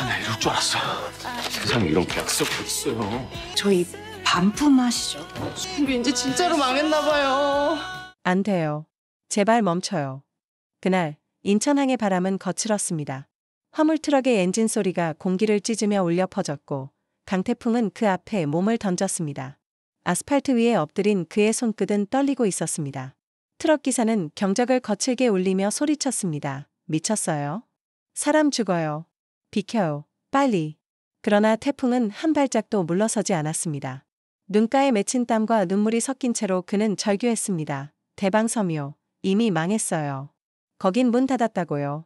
나 이럴 줄 알았어. 세상에 이런 계약서가 있어요. 저희 반품하시죠. 우리 이제 진짜로 망했나 봐요. 안 돼요. 제발 멈춰요. 그날 인천항의 바람은 거칠었습니다. 화물트럭의 엔진 소리가 공기를 찢으며 울려 퍼졌고 강태풍은 그 앞에 몸을 던졌습니다. 아스팔트 위에 엎드린 그의 손끝은 떨리고 있었습니다. 트럭 기사는 경적을 거칠게 울리며 소리쳤습니다. 미쳤어요? 사람 죽어요. 비켜요. 빨리. 그러나 태풍은 한 발짝도 물러서지 않았습니다. 눈가에 맺힌 땀과 눈물이 섞인 채로 그는 절규했습니다. 대방섬이요. 이미 망했어요. 거긴 문 닫았다고요.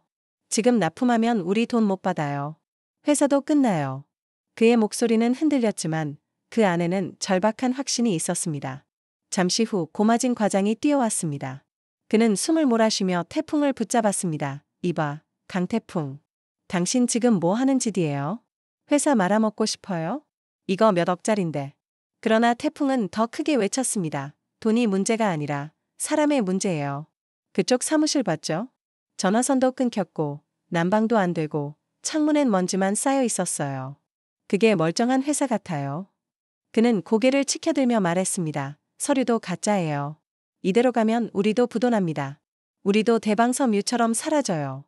지금 납품하면 우리 돈 못 받아요. 회사도 끝나요. 그의 목소리는 흔들렸지만 그 안에는 절박한 확신이 있었습니다. 잠시 후 고마진 과장이 뛰어왔습니다. 그는 숨을 몰아쉬며 태풍을 붙잡았습니다. 이봐, 강태풍. 당신 지금 뭐 하는 짓이에요? 회사 말아먹고 싶어요? 이거 몇 억짜린데. 그러나 태풍은 더 크게 외쳤습니다. 돈이 문제가 아니라 사람의 문제예요. 그쪽 사무실 봤죠? 전화선도 끊겼고 난방도 안 되고 창문엔 먼지만 쌓여 있었어요. 그게 멀쩡한 회사 같아요. 그는 고개를 치켜들며 말했습니다. 서류도 가짜예요. 이대로 가면 우리도 부도납니다. 우리도 대방섬유처럼 사라져요.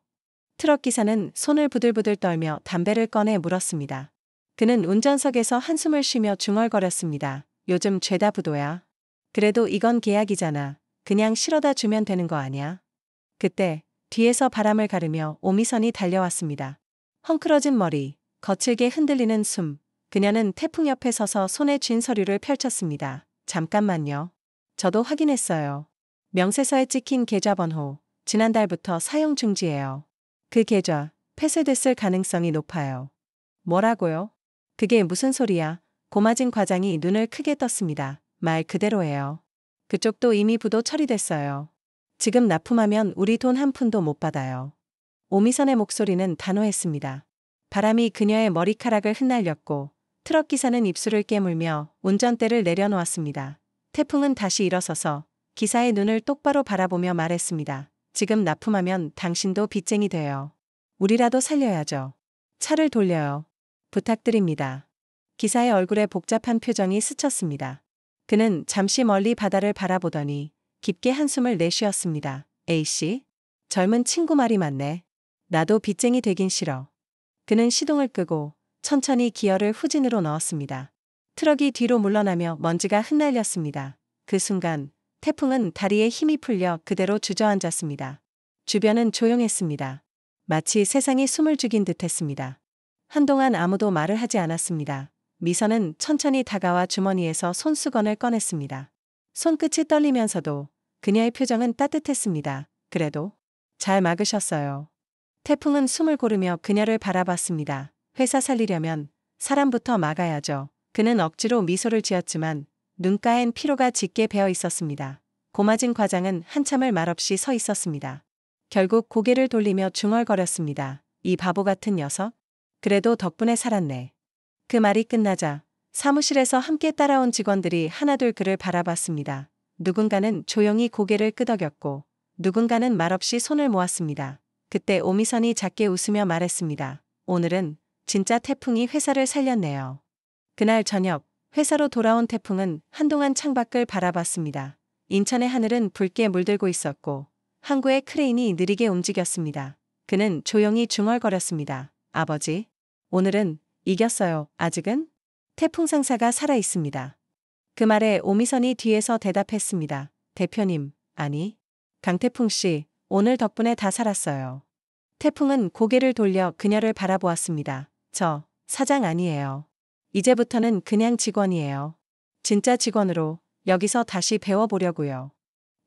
트럭 기사는 손을 부들부들 떨며 담배를 꺼내 물었습니다. 그는 운전석에서 한숨을 쉬며 중얼거렸습니다. 요즘 죄다 부도야. 그래도 이건 계약이잖아. 그냥 실어다 주면 되는 거 아냐? 그때 뒤에서 바람을 가르며 오미선이 달려왔습니다. 헝클어진 머리, 거칠게 흔들리는 숨. 그녀는 태풍 옆에 서서 손에 쥔 서류를 펼쳤습니다. 잠깐만요. 저도 확인했어요. 명세서에 찍힌 계좌번호, 지난달부터 사용 중지예요. 그 계좌, 폐쇄됐을 가능성이 높아요. 뭐라고요? 그게 무슨 소리야? 고마진 과장이 눈을 크게 떴습니다. 말 그대로예요. 그쪽도 이미 부도 처리됐어요. 지금 납품하면 우리 돈 한 푼도 못 받아요. 오미선의 목소리는 단호했습니다. 바람이 그녀의 머리카락을 흩날렸고 트럭 기사는 입술을 깨물며 운전대를 내려놓았습니다. 태풍은 다시 일어서서 기사의 눈을 똑바로 바라보며 말했습니다. 지금 납품하면 당신도 빚쟁이 돼요. 우리라도 살려야죠. 차를 돌려요. 부탁드립니다. 기사의 얼굴에 복잡한 표정이 스쳤습니다. 그는 잠시 멀리 바다를 바라보더니 깊게 한숨을 내쉬었습니다. A씨? 젊은 친구 말이 맞네. 나도 빚쟁이 되긴 싫어. 그는 시동을 끄고 천천히 기어를 후진으로 넣었습니다. 트럭이 뒤로 물러나며 먼지가 흩날렸습니다. 그 순간 태풍은 다리에 힘이 풀려 그대로 주저앉았습니다. 주변은 조용했습니다. 마치 세상이 숨을 죽인 듯했습니다. 한동안 아무도 말을 하지 않았습니다. 미선은 천천히 다가와 주머니에서 손수건을 꺼냈습니다. 손끝이 떨리면서도 그녀의 표정은 따뜻했습니다. 그래도 잘 막으셨어요. 태풍은 숨을 고르며 그녀를 바라봤습니다. 회사 살리려면 사람부터 막아야죠. 그는 억지로 미소를 지었지만 눈가엔 피로가 짙게 배어 있었습니다. 고마진 과장은 한참을 말없이 서 있었습니다. 결국 고개를 돌리며 중얼거렸습니다. 이 바보 같은 녀석? 그래도 덕분에 살았네. 그 말이 끝나자 사무실에서 함께 따라온 직원들이 하나둘 그를 바라봤습니다. 누군가는 조용히 고개를 끄덕였고 누군가는 말없이 손을 모았습니다. 그때 오미선이 작게 웃으며 말했습니다. 오늘은 진짜 태풍이 회사를 살렸네요. 그날 저녁 회사로 돌아온 태풍은 한동안 창밖을 바라봤습니다. 인천의 하늘은 붉게 물들고 있었고 항구의 크레인이 느리게 움직였습니다. 그는 조용히 중얼거렸습니다. 아버지, 오늘은 이겼어요. 아직은? 태풍 상사가 살아 있습니다. 그 말에 오미선이 뒤에서 대답했습니다. 대표님, 아니. 강태풍 씨, 오늘 덕분에 다 살았어요. 태풍은 고개를 돌려 그녀를 바라보았습니다. 저, 사장 아니에요. 이제부터는 그냥 직원이에요. 진짜 직원으로 여기서 다시 배워보려고요.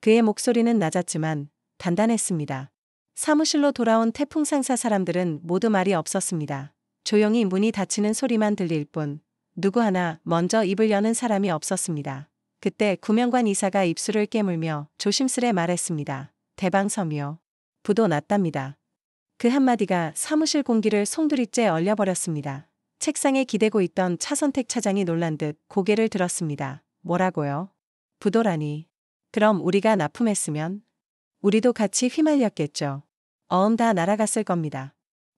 그의 목소리는 낮았지만 단단했습니다. 사무실로 돌아온 태풍 상사 사람들은 모두 말이 없었습니다. 조용히 문이 닫히는 소리만 들릴 뿐 누구 하나 먼저 입을 여는 사람이 없었습니다. 그때 구명관 이사가 입술을 깨물며 조심스레 말했습니다. 대방섬이요. 부도 났답니다. 그 한마디가 사무실 공기를 송두리째 얼려버렸습니다. 책상에 기대고 있던 차선택 차장이 놀란 듯 고개를 들었습니다. 뭐라고요? 부도라니. 그럼 우리가 납품했으면? 우리도 같이 휘말렸겠죠. 다 날아갔을 겁니다.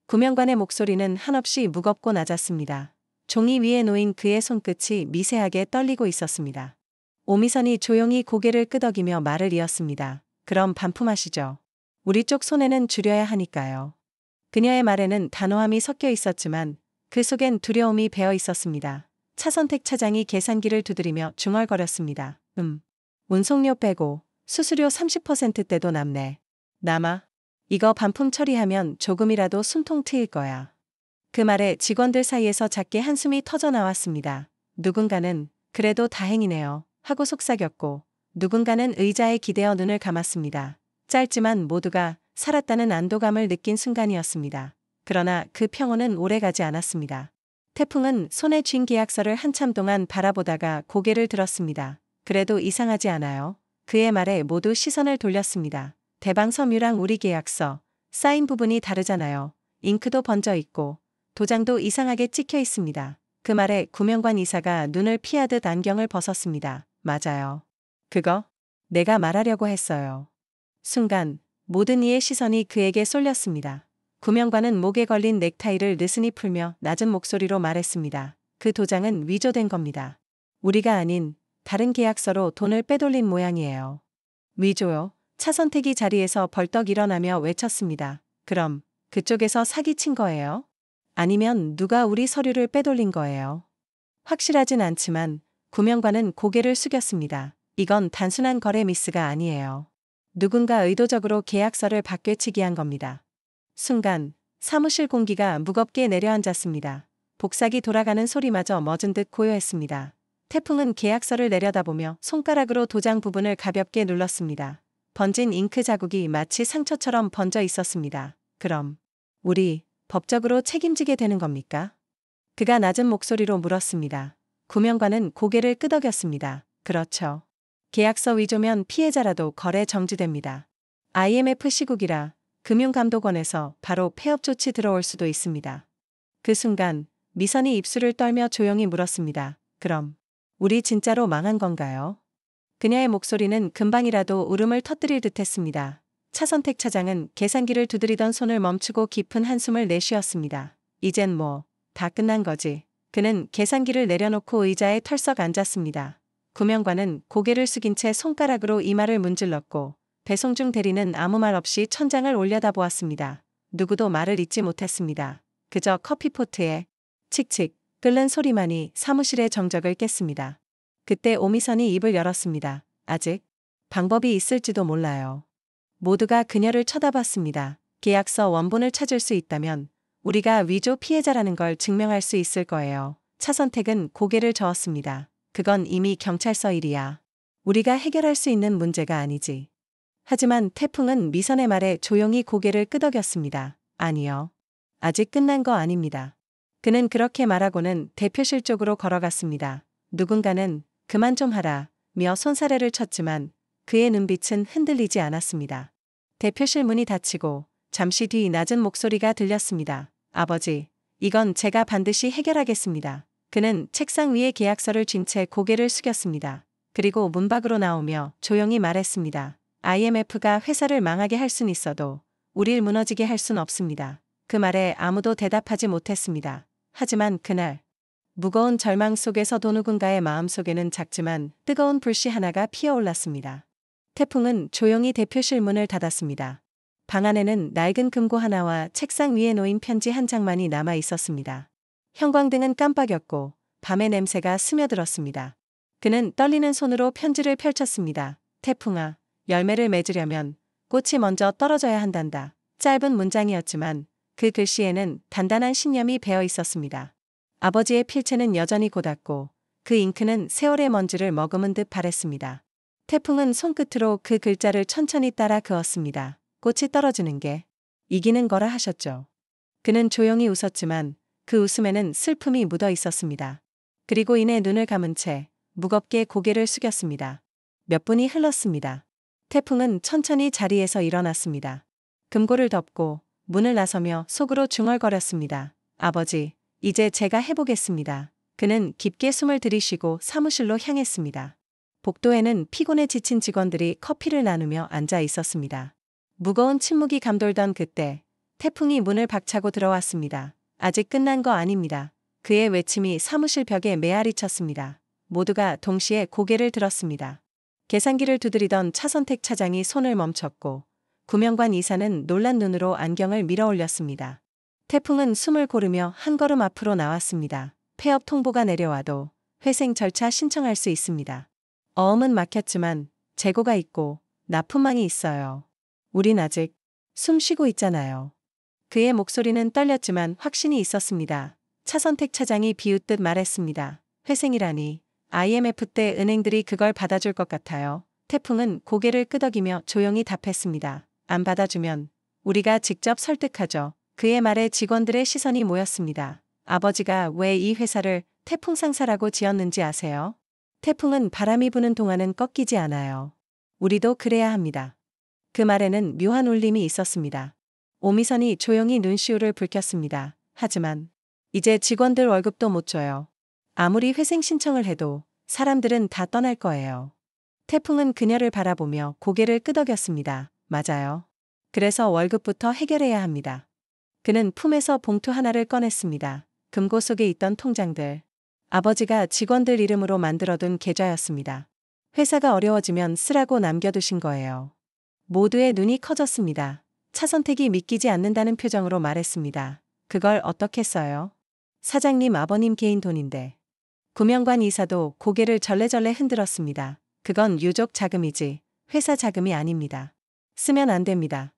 구명관의 목소리는 한없이 무겁고 낮았습니다. 종이 위에 놓인 그의 손끝이 미세하게 떨리고 있었습니다. 오미선이 조용히 고개를 끄덕이며 말을 이었습니다. 그럼 반품하시죠. 우리 쪽 손해는 줄여야 하니까요. 그녀의 말에는 단호함이 섞여 있었지만 그 속엔 두려움이 배어 있었습니다. 차선택 차장이 계산기를 두드리며 중얼거렸습니다. 운송료 빼고 수수료 30%대도 남네. 남아. 이거 반품 처리하면 조금이라도 숨통 트일 거야. 그 말에 직원들 사이에서 작게 한숨이 터져 나왔습니다. 누군가는 그래도 다행이네요 하고 속삭였고 누군가는 의자에 기대어 눈을 감았습니다. 짧지만 모두가 살았다는 안도감을 느낀 순간이었습니다. 그러나 그 평온은 오래가지 않았습니다. 태풍은 손에 쥔 계약서를 한참 동안 바라보다가 고개를 들었습니다. 그래도 이상하지 않아요? 그의 말에 모두 시선을 돌렸습니다. 대방섬유랑 우리 계약서, 사인 부분이 다르잖아요. 잉크도 번져 있고 도장도 이상하게 찍혀 있습니다. 그 말에 구명관 이사가 눈을 피하듯 안경을 벗었습니다. 맞아요. 그거 내가 말하려고 했어요. 순간 모든 이의 시선이 그에게 쏠렸습니다. 구명관은 목에 걸린 넥타이를 느슨히 풀며 낮은 목소리로 말했습니다. 그 도장은 위조된 겁니다. 우리가 아닌 다른 계약서로 돈을 빼돌린 모양이에요. 위조요? 차선택이 자리에서 벌떡 일어나며 외쳤습니다. 그럼 그쪽에서 사기친 거예요? 아니면 누가 우리 서류를 빼돌린 거예요? 확실하진 않지만 구명관은 고개를 숙였습니다. 이건 단순한 거래 미스가 아니에요. 누군가 의도적으로 계약서를 바뀌치기 한 겁니다. 순간 사무실 공기가 무겁게 내려앉았습니다. 복사기 돌아가는 소리마저 멎은 듯 고요했습니다. 태풍은 계약서를 내려다보며 손가락으로 도장 부분을 가볍게 눌렀습니다. 번진 잉크 자국이 마치 상처처럼 번져 있었습니다. 그럼 우리 법적으로 책임지게 되는 겁니까? 그가 낮은 목소리로 물었습니다. 구명관은 고개를 끄덕였습니다. 그렇죠. 계약서 위조면 피해자라도 거래 정지됩니다. IMF 시국이라 금융감독원에서 바로 폐업 조치 들어올 수도 있습니다. 그 순간 미선이 입술을 떨며 조용히 물었습니다. 그럼 우리 진짜로 망한 건가요? 그녀의 목소리는 금방이라도 울음을 터뜨릴 듯했습니다. 차선택 차장은 계산기를 두드리던 손을 멈추고 깊은 한숨을 내쉬었습니다. 이젠 뭐 다 끝난 거지. 그는 계산기를 내려놓고 의자에 털썩 앉았습니다. 구명관은 고개를 숙인 채 손가락으로 이마를 문질렀고 배송중 대리는 아무 말 없이 천장을 올려다보았습니다. 누구도 말을 잇지 못했습니다. 그저 커피포트에 칙칙 끓는 소리만이 사무실의 정적을 깼습니다. 그때 오미선이 입을 열었습니다. 아직 방법이 있을지도 몰라요. 모두가 그녀를 쳐다봤습니다. 계약서 원본을 찾을 수 있다면 우리가 위조 피해자라는 걸 증명할 수 있을 거예요. 차선택은 고개를 저었습니다. 그건 이미 경찰서 일이야. 우리가 해결할 수 있는 문제가 아니지. 하지만 태풍은 미선의 말에 조용히 고개를 끄덕였습니다. 아니요. 아직 끝난 거 아닙니다. 그는 그렇게 말하고는 대표실 쪽으로 걸어갔습니다. 누군가는 그만 좀 하라 며 손사래를 쳤지만 그의 눈빛은 흔들리지 않았습니다. 대표실 문이 닫히고 잠시 뒤 낮은 목소리가 들렸습니다. 아버지, 이건 제가 반드시 해결하겠습니다. 그는 책상 위에 계약서를 쥔 채 고개를 숙였습니다. 그리고 문 밖으로 나오며 조용히 말했습니다. IMF가 회사를 망하게 할 순 있어도 우릴 무너지게 할 순 없습니다. 그 말에 아무도 대답하지 못했습니다. 하지만 그날 무거운 절망 속에서도 누군가의 마음속에는 작지만 뜨거운 불씨 하나가 피어올랐습니다. 태풍은 조용히 대표실 문을 닫았습니다. 방 안에는 낡은 금고 하나와 책상 위에 놓인 편지 한 장만이 남아 있었습니다. 형광등은 깜빡였고 밤의 냄새가 스며들었습니다. 그는 떨리는 손으로 편지를 펼쳤습니다. 태풍아, 열매를 맺으려면 꽃이 먼저 떨어져야 한단다. 짧은 문장이었지만 그 글씨에는 단단한 신념이 배어 있었습니다. 아버지의 필체는 여전히 고닫고 그 잉크는 세월의 먼지를 머금은 듯 바랬습니다. 태풍은 손끝으로 그 글자를 천천히 따라 그었습니다. 꽃이 떨어지는 게 이기는 거라 하셨죠. 그는 조용히 웃었지만 그 웃음에는 슬픔이 묻어 있었습니다. 그리고 이내 눈을 감은 채 무겁게 고개를 숙였습니다. 몇 분이 흘렀습니다. 태풍은 천천히 자리에서 일어났습니다. 금고를 덮고 문을 나서며 속으로 중얼거렸습니다. 아버지, 이제 제가 해보겠습니다. 그는 깊게 숨을 들이쉬고 사무실로 향했습니다. 복도에는 피곤에 지친 직원들이 커피를 나누며 앉아 있었습니다. 무거운 침묵이 감돌던 그때 태풍이 문을 박차고 들어왔습니다. 아직 끝난 거 아닙니다. 그의 외침이 사무실 벽에 메아리 쳤습니다. 모두가 동시에 고개를 들었습니다. 계산기를 두드리던 차선택 차장이 손을 멈췄고 구명관 이사는 놀란 눈으로 안경을 밀어 올렸습니다. 태풍은 숨을 고르며 한 걸음 앞으로 나왔습니다. 폐업 통보가 내려와도 회생 절차 신청할 수 있습니다. 어음은 막혔지만 재고가 있고 납품망이 있어요. 우린 아직 숨 쉬고 있잖아요. 그의 목소리는 떨렸지만 확신이 있었습니다. 차선택 차장이 비웃듯 말했습니다. 회생이라니. IMF 때 은행들이 그걸 받아줄 것 같아요. 태풍은 고개를 끄덕이며 조용히 답했습니다. 안 받아주면 우리가 직접 설득하죠. 그의 말에 직원들의 시선이 모였습니다. 아버지가 왜 이 회사를 태풍 상사라고 지었는지 아세요? 태풍은 바람이 부는 동안은 꺾이지 않아요. 우리도 그래야 합니다. 그 말에는 묘한 울림이 있었습니다. 오미선이 조용히 눈시울을 붉혔습니다. 하지만 이제 직원들 월급도 못 줘요. 아무리 회생 신청을 해도 사람들은 다 떠날 거예요. 태풍은 그녀를 바라보며 고개를 끄덕였습니다. 맞아요. 그래서 월급부터 해결해야 합니다. 그는 품에서 봉투 하나를 꺼냈습니다. 금고 속에 있던 통장들. 아버지가 직원들 이름으로 만들어둔 계좌였습니다. 회사가 어려워지면 쓰라고 남겨두신 거예요. 모두의 눈이 커졌습니다. 차선택이 믿기지 않는다는 표정으로 말했습니다. 그걸 어떻게 써요? 사장님 아버님 개인 돈인데. 구명관 이사도 고개를 절레절레 흔들었습니다. 그건 유족 자금이지 회사 자금이 아닙니다. 쓰면 안 됩니다.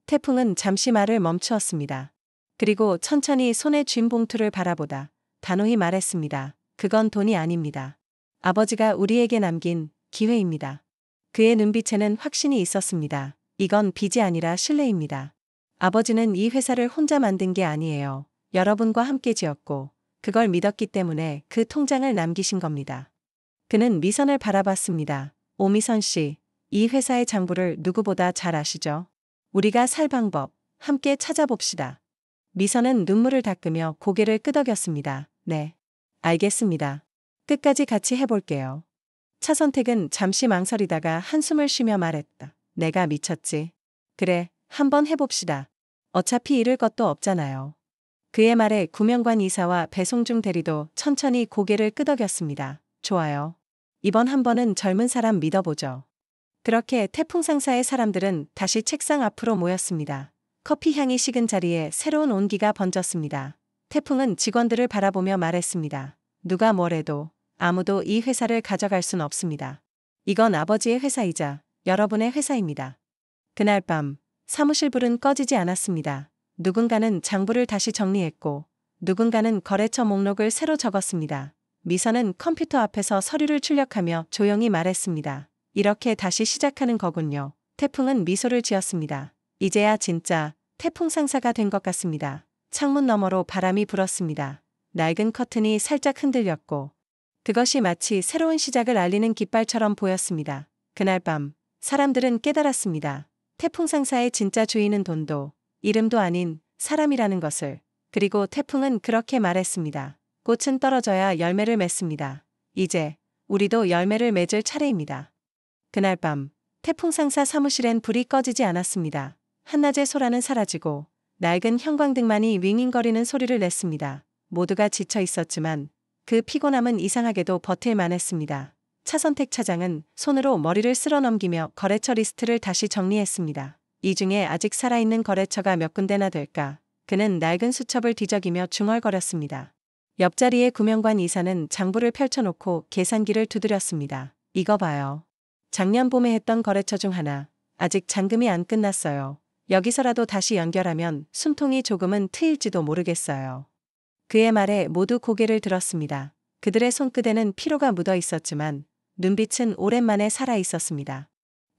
태풍은 잠시 말을 멈추었습니다. 그리고 천천히 손에 쥔 봉투를 바라보다 단호히 말했습니다. 그건 돈이 아닙니다. 아버지가 우리에게 남긴 기회입니다. 그의 눈빛에는 확신이 있었습니다. 이건 빚이 아니라 신뢰입니다. 아버지는 이 회사를 혼자 만든 게 아니에요. 여러분과 함께 지었고 그걸 믿었기 때문에 그 통장을 남기신 겁니다. 그는 미선을 바라봤습니다. 오미선 씨, 이 회사의 장부를 누구보다 잘 아시죠? 우리가 살 방법 함께 찾아봅시다. 미선은 눈물을 닦으며 고개를 끄덕였습니다. 네, 알겠습니다. 끝까지 같이 해볼게요. 차선택은 잠시 망설이다가 한숨을 쉬며 말했다. 내가 미쳤지. 그래, 한번 해봅시다. 어차피 잃을 것도 없잖아요. 그의 말에 구명관 이사와 배송중 대리도 천천히 고개를 끄덕였습니다. 좋아요. 이번 한 번은 젊은 사람 믿어보죠. 그렇게 태풍 상사의 사람들은 다시 책상 앞으로 모였습니다. 커피 향이 식은 자리에 새로운 온기가 번졌습니다. 태풍은 직원들을 바라보며 말했습니다. 누가 뭐래도 아무도 이 회사를 가져갈 순 없습니다. 이건 아버지의 회사이자 여러분의 회사입니다. 그날 밤 사무실 불은 꺼지지 않았습니다. 누군가는 장부를 다시 정리했고 누군가는 거래처 목록을 새로 적었습니다. 미선은 컴퓨터 앞에서 서류를 출력하며 조용히 말했습니다. 이렇게 다시 시작하는 거군요. 태풍은 미소를 지었습니다. 이제야 진짜 태풍 상사가 된 것 같습니다. 창문 너머로 바람이 불었습니다. 낡은 커튼이 살짝 흔들렸고 그것이 마치 새로운 시작을 알리는 깃발처럼 보였습니다. 그날 밤 사람들은 깨달았습니다. 태풍 상사의 진짜 주인은 돈도 이름도 아닌 사람이라는 것을. 그리고 태풍은 그렇게 말했습니다. 꽃은 떨어져야 열매를 맺습니다. 이제 우리도 열매를 맺을 차례입니다. 그날 밤 태풍 상사 사무실엔 불이 꺼지지 않았습니다. 한낮의 소라는 사라지고 낡은 형광등만이 윙윙거리는 소리를 냈습니다. 모두가 지쳐 있었지만 그 피곤함은 이상하게도 버틸만 했습니다. 차선택 차장은 손으로 머리를 쓸어 넘기며 거래처 리스트를 다시 정리했습니다. 이 중에 아직 살아있는 거래처가 몇 군데나 될까? 그는 낡은 수첩을 뒤적이며 중얼거렸습니다. 옆자리에 구명관 이사는 장부를 펼쳐놓고 계산기를 두드렸습니다. 이거 봐요. 작년 봄에 했던 거래처 중 하나. 아직 잔금이 안 끝났어요. 여기서라도 다시 연결하면 숨통이 조금은 트일지도 모르겠어요. 그의 말에 모두 고개를 들었습니다. 그들의 손끝에는 피로가 묻어 있었지만 눈빛은 오랜만에 살아 있었습니다.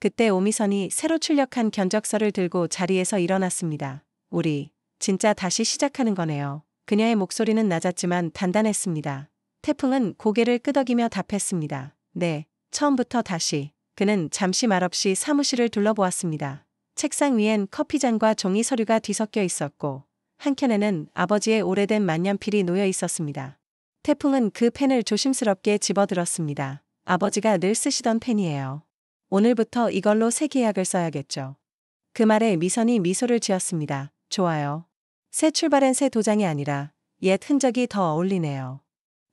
그때 오미선이 새로 출력한 견적서를 들고 자리에서 일어났습니다. 우리 진짜 다시 시작하는 거네요. 그녀의 목소리는 낮았지만 단단했습니다. 태풍은 고개를 끄덕이며 답했습니다. 네, 처음부터 다시. 그는 잠시 말없이 사무실을 둘러보았습니다. 책상 위엔 커피잔과 종이 서류가 뒤섞여 있었고 한켠에는 아버지의 오래된 만년필이 놓여 있었습니다. 태풍은 그 펜을 조심스럽게 집어들었습니다. 아버지가 늘 쓰시던 펜이에요. 오늘부터 이걸로 새 계약을 써야겠죠. 그 말에 미선이 미소를 지었습니다. 좋아요. 새 출발한 새 도장이 아니라 옛 흔적이 더 어울리네요.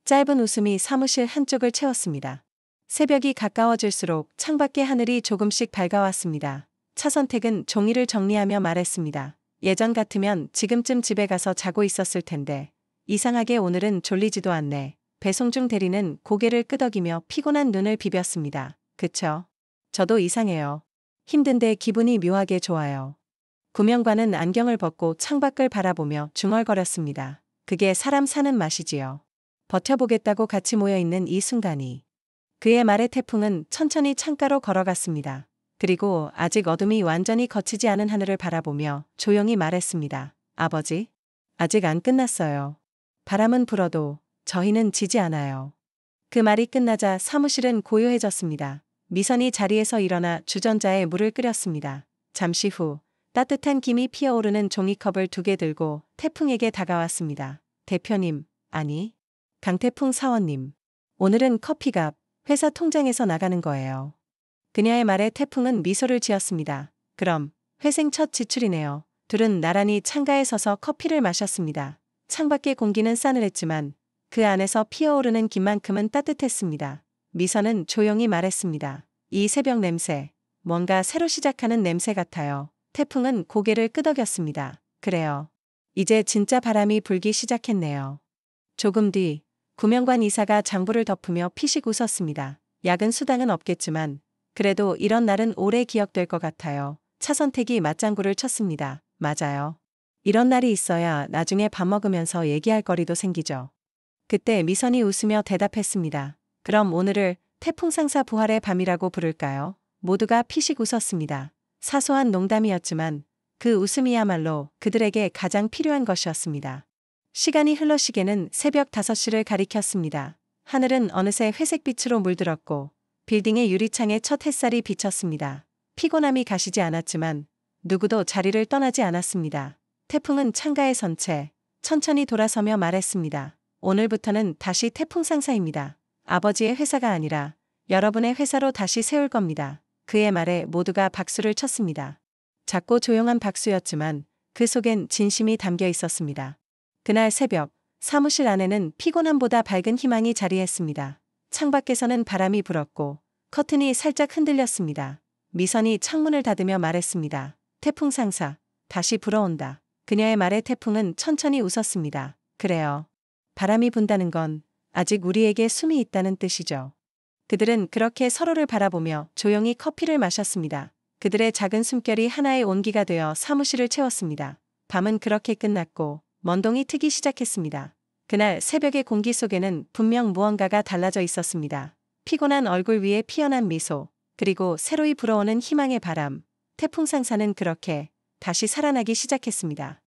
짧은 웃음이 사무실 한쪽을 채웠습니다. 새벽이 가까워질수록 창밖의 하늘이 조금씩 밝아왔습니다. 차선택은 종이를 정리하며 말했습니다. 예전 같으면 지금쯤 집에 가서 자고 있었을 텐데 이상하게 오늘은 졸리지도 않네. 배송중 대리는 고개를 끄덕이며 피곤한 눈을 비볐습니다. 그쵸? 저도 이상해요. 힘든데 기분이 묘하게 좋아요. 구명관은 안경을 벗고 창밖을 바라보며 중얼거렸습니다. 그게 사람 사는 맛이지요. 버텨보겠다고 같이 모여있는 이 순간이. 그의 말에 태풍은 천천히 창가로 걸어갔습니다. 그리고 아직 어둠이 완전히 걷히지 않은 하늘을 바라보며 조용히 말했습니다. 아버지, 아직 안 끝났어요. 바람은 불어도 저희는 지지 않아요. 그 말이 끝나자 사무실은 고요해졌습니다. 미선이 자리에서 일어나 주전자에 물을 끓였습니다. 잠시 후 따뜻한 김이 피어오르는 종이컵을 2개 들고 태풍에게 다가왔습니다. 대표님, 아니, 강태풍 사원님. 오늘은 커피값 회사 통장에서 나가는 거예요. 그녀의 말에 태풍은 미소를 지었습니다. 그럼 회생 첫 지출이네요. 둘은 나란히 창가에 서서 커피를 마셨습니다. 창밖의 공기는 싸늘했지만 그 안에서 피어오르는 김만큼은 따뜻했습니다. 미선은 조용히 말했습니다. 이 새벽 냄새, 뭔가 새로 시작하는 냄새 같아요. 태풍은 고개를 끄덕였습니다. 그래요. 이제 진짜 바람이 불기 시작했네요. 조금 뒤 구명관 이사가 장부를 덮으며 피식 웃었습니다. 야근 수당은 없겠지만 그래도 이런 날은 오래 기억될 것 같아요. 차선택이 맞장구를 쳤습니다. 맞아요. 이런 날이 있어야 나중에 밥 먹으면서 얘기할 거리도 생기죠. 그때 미선이 웃으며 대답했습니다. 그럼 오늘을 태풍상사 부활의 밤이라고 부를까요? 모두가 피식 웃었습니다. 사소한 농담이었지만 그 웃음이야말로 그들에게 가장 필요한 것이었습니다. 시간이 흘러 시계는 새벽 5시를 가리켰습니다. 하늘은 어느새 회색빛으로 물들었고 빌딩의 유리창에 첫 햇살이 비쳤습니다. 피곤함이 가시지 않았지만 누구도 자리를 떠나지 않았습니다. 태풍은 창가에 선 채 천천히 돌아서며 말했습니다. 오늘부터는 다시 태풍 상사입니다. 아버지의 회사가 아니라 여러분의 회사로 다시 세울 겁니다. 그의 말에 모두가 박수를 쳤습니다. 작고 조용한 박수였지만 그 속엔 진심이 담겨 있었습니다. 그날 새벽 사무실 안에는 피곤함보다 밝은 희망이 자리했습니다. 창밖에서는 바람이 불었고 커튼이 살짝 흔들렸습니다. 미선이 창문을 닫으며 말했습니다. 태풍 상사, 다시 불어온다. 그녀의 말에 태풍은 천천히 웃었습니다. 그래요. 바람이 분다는 건 아직 우리에게 숨이 있다는 뜻이죠. 그들은 그렇게 서로를 바라보며 조용히 커피를 마셨습니다. 그들의 작은 숨결이 하나의 온기가 되어 사무실을 채웠습니다. 밤은 그렇게 끝났고 먼동이 트기 시작했습니다. 그날 새벽의 공기 속에는 분명 무언가가 달라져 있었습니다. 피곤한 얼굴 위에 피어난 미소, 그리고 새로이 불어오는 희망의 바람. 태풍 상사는 그렇게 다시 살아나기 시작했습니다.